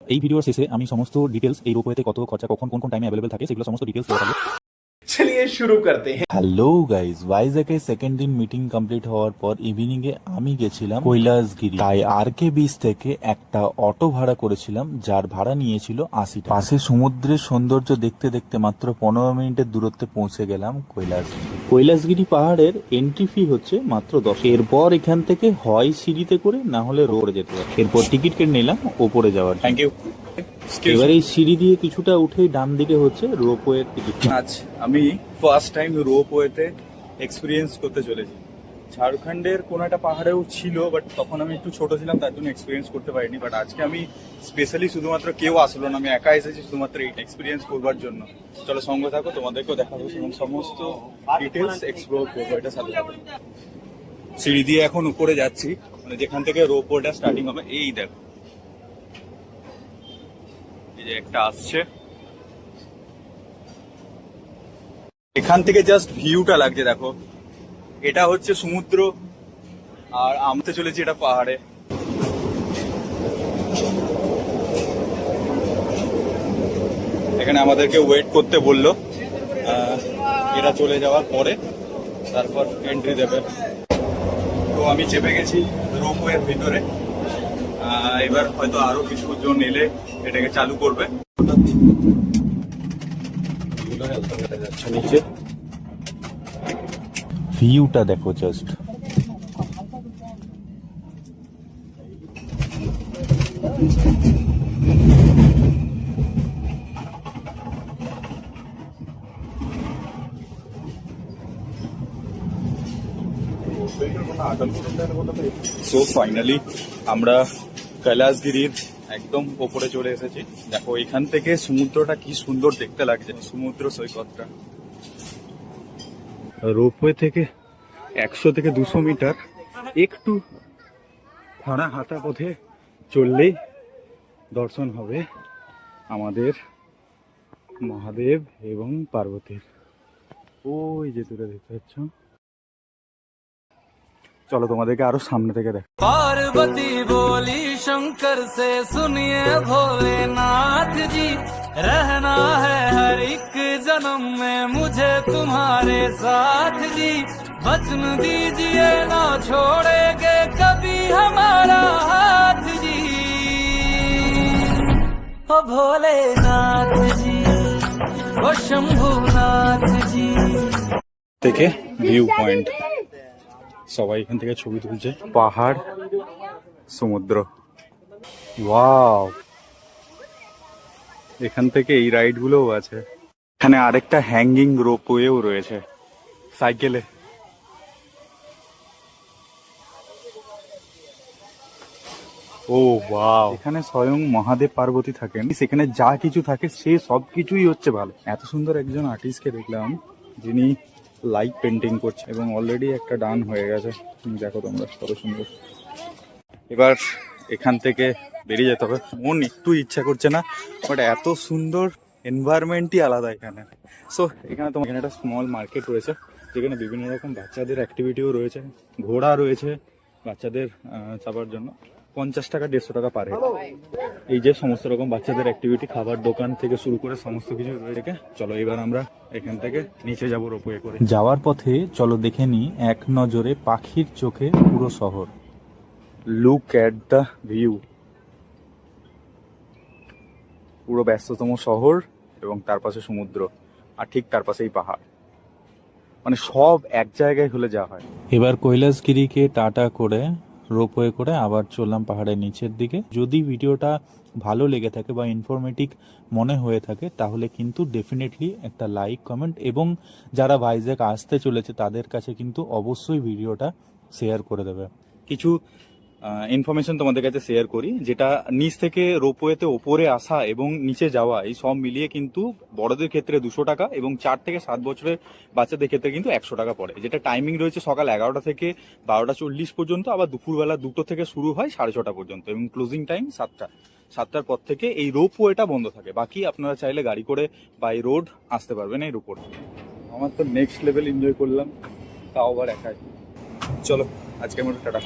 এই ভিডিওর শেষে আমি সমস্ত ডিটেলস এই রোপওয়েতে কত খরচা কখন কোন কোন টাইমে অ্যাভেলেবল থাকে সেগুলো সমস্ত ডিটেলস দেওয়া থাকবে। चलिए शुरू करते हैं। হ্যালো গাইজ, ভাইজ্যাকে সেকেন্ড দিন মিটিং কমপ্লিট হওয়ার পর ইভিনিং এ আমি গেছিলাম কৈলাসগিরি। তাই আরকে বিচ থেকে একটা অটো ভাড়া করেছিলাম, যার ভাড়া নিয়েছিল 80 টাকা। পাশে সমুদ্রের সৌন্দর্য দেখতে দেখতে মাত্র 15 মিনিটের দূরত্বে পৌঁছে গেলাম কৈলাসগিরি। কৈলাসগিরি পাহাড়ের এন্ট্রি ফি হচ্ছে মাত্র 10। এরপর এখান থেকে হয় সিঁড়িতে করে না হলে রোডে যেতে হবে। এরপর টিকিট কেটে নিলাম ওপরে যাওয়ার। Thank you. এবার এই সিঁড়ি দিয়ে কিছুটা উঠেই ডান দিকে হচ্ছে রোপওয়ের টিকিট। আজ আমি ফার্স্ট টাইম রোপওয়েতে এক্সপিরিয়েন্স করতে চলেছি। ঝাড়খণ্ডের কোনো একটা পাহাড়েও ছিল, বাট তখন আমি একটু ছোট ছিলাম, তার জন্য এক্সপিরিয়েন্স করতে পারিনি। বাট আজকে আমি স্পেশালি শুধুমাত্র কেউ আসলো না, আমি একা এসেছি শুধুমাত্র এই এক্সপিরিয়েন্স করবার জন্য। চলো সঙ্গে থাকো, তোমাদেরকেও দেখাবো এবং সমস্ত ডিটেলস এক্সপ্লোর করবো এটা সাথে সাথে। সিঁড়ি দিয়ে এখন উপরে যাচ্ছি, মানে যেখান থেকে রোপওয়েটা স্টার্টিং হবে। এই দেখো, এই যে একটা আসছে, এখান থেকে জাস্ট ভিউটা লাগছে দেখো। এটা হচ্ছে সমুদ্র আর আমতে চলেছি এটা পাহাড়ে। এখানে আমাদেরকে ওয়েট করতে বললো, এরা চলে যাওয়ার পরে তারপর এন্ট্রি দেবে। তো আমি চেপে গেছি রোপওয়ের ভিতরে। এবার হয়তো আরো কিছু জন এলে এটাকে চালু করবে। নিচে ভিউটা দেখো জাস্ট। সো ফাইনালি আমরা কৈলাসগিরির একদম ওপরে চলে এসেছি। দেখো এখান থেকে সমুদ্রটা কি সুন্দর দেখতে লাগছে, সমুদ্র সৈকতটা। রোপওয়ে থেকে 100 থেকে 200 মিটার একটু ফাঁড়া হাঁটা পথে চললেই দর্শন হবে আমাদের মহাদেব এবং পার্বতীর। ওই যে দূরে দেখতে পাচ্ছ। চলো তোমাদেরকে আরো সামনে থেকে দেখ। पार्वती बोली शंकर से सुनिए भोलेनाथ जी, रहना है हर एक जन्म में मुझे तुम्हारे साथ जी, वचन दीजिए ना छोड़ेंगे कभी हमारा हाथ जी, ओ भोलेनाथ जी, ओ शंभुनाथ जी। থেকে ভিউ পয়েন্ট, সবাই এখান থেকে ছবি তুলছে। পাহাড়, সমুদ্র, ওয়াও। এখান থেকে এই রাইড গুলোও আছে। এখানে আরেকটা হ্যাঙ্গিং রোপওয়েও রয়েছে সাইকেলে। ও ওয়াও, এখানে স্বয়ং মহাদেব পার্বতী থাকেন। সেখানে যা কিছু থাকে সে সব কিছুই হচ্ছে ভালো। এত সুন্দর একজন আর্টিস্টকে দেখলাম যিনি লাইভ পেন্টিং করছে এবং অলরেডি একটা ডান হয়ে গেছে। দেখো তোমরা কত সুন্দর। এবার এখান থেকে বেরিয়ে যেতে হবে। মন একটু ইচ্ছা করছে না, বাট এত সুন্দর এনভায়রনমেন্টই আলাদা এখানে। সো এখানে তোমার এখানে একটা স্মল মার্কেট রয়েছে, যেখানে বিভিন্ন রকম বাচ্চাদের অ্যাক্টিভিটিও রয়েছে। ঘোড়া রয়েছে বাচ্চাদের চাপার জন্য, 50 টাকা 150 টাকা পার হেড। এই যে সমস্ত রকম বাচ্চাদের অ্যাক্টিভিটি, খাবার দোকান থেকে শুরু করে সমস্ত কিছু রয়েছে। চলো এবার আমরা এখান থেকে নিচে যাবো রোপওয়ে করে। যাওয়ার পথে চলো দেখে নি এক নজরে পাখির চোখে পুরো শহর। Look at the view. পুরো ব্যস্ততম শহর এবং তার পাশে সমুদ্র, আর ঠিক তার পাশেই পাহাড়। মানে সব এক জায়গায় হলে যা হয়। এবার কৈলাসগিরিকে টাটা করে রোপওয়ে করে আবার চললাম পাহাড়ের নিচের দিকে। যদি ভিডিওটা ভালো লেগে থাকে বা ইনফরমেটিভ মনে হয়ে থাকে তাহলে কিন্তু ডেফিনেটলি একটা লাইক, কমেন্ট এবং যারা ভাইজ্যাক আসতে চলেছে তাদের কাছে কিন্তু অবশ্যই ভিডিওটা শেয়ার করে দেবে। কিছু ইনফরমেশন তোমাদের কাছে শেয়ার করি, যেটা নিচ থেকে রোপওয়েতে ওপরে আসা এবং নিচে যাওয়া এই সব মিলিয়ে কিন্তু বড়দের ক্ষেত্রে 200 টাকা এবং 4 থেকে 7 বছরের বাচ্চাদের ক্ষেত্রে কিন্তু 100 টাকা পড়ে। যেটা টাইমিং রয়েছে সকাল 11টা থেকে 12টা 40 পর্যন্ত, আবার দুপুরবেলা 2টো থেকে শুরু হয় 6:30 পর্যন্ত এবং ক্লোজিং টাইম 7টার পর থেকে এই রোপওয়েটা বন্ধ থাকে। বাকি আপনারা চাইলে গাড়ি করে বাই রোড আসতে পারবেন এই রোপওয়ে। আমার তো নেক্সট লেভেল এনজয় করলাম, তাও আবার একাই। চলো আজকে আমার টাটা।